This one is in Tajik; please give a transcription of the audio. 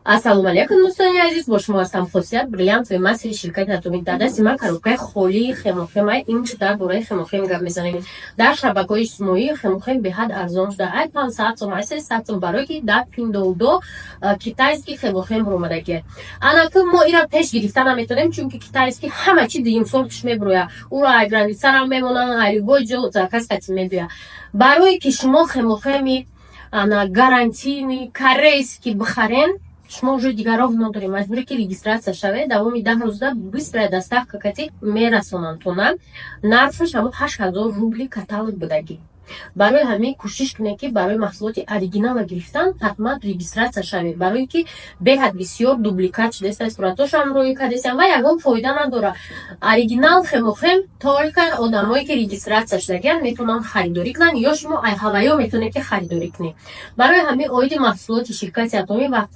Ассалому алейкум, дӯстони азиз, бо шумо ҳастам Хусият, бриллиантовый мастери ширкати Атомик. Дар дасти ман коробкаи холии хемохем. Имрӯз дар бораи хемохем гап мезанем. Дар шабакаҳои иҷтимоӣ хемохем беҳад арзон шуда. 500 сом, 300 сом барои ки дар пиндолдо китайский хемохем омадаги. Анаки мо ира пеш гирифта наметавонем, чунки китайский ҳама чи дигим сол туш мебуроя. Уро ай границарам мемонанд, ай любой ҷо заказ кати медоя. Барои ки шумо хемохеми гарантийни корейский бихарен, шумо уже дигар роҳ надорем, маҷбуре ки регистратсия шавед. Давоми 10 рӯзда бистрая доставка кати мерасонанд то нам. Нархаш ҳамон 8000 рубли каталог будаги. Барои ҳамин кӯшиш кунед ки барои маҳсулоти оригинала гирифтан ҳатман регистратсия шавед, барои ки беҳад бисёр дубликат шудеста, суратошам рӯи кардесам ва ягон фоида надора. Оригинал хемохем только одамое ки регистратсия шудагианд метавонанд харидорӣ кунанд, ё шумо ай ҳаваё метавонед ки харидорӣ кунед. Барои ҳамин оиди маҳсулоти ширкати Атомик ва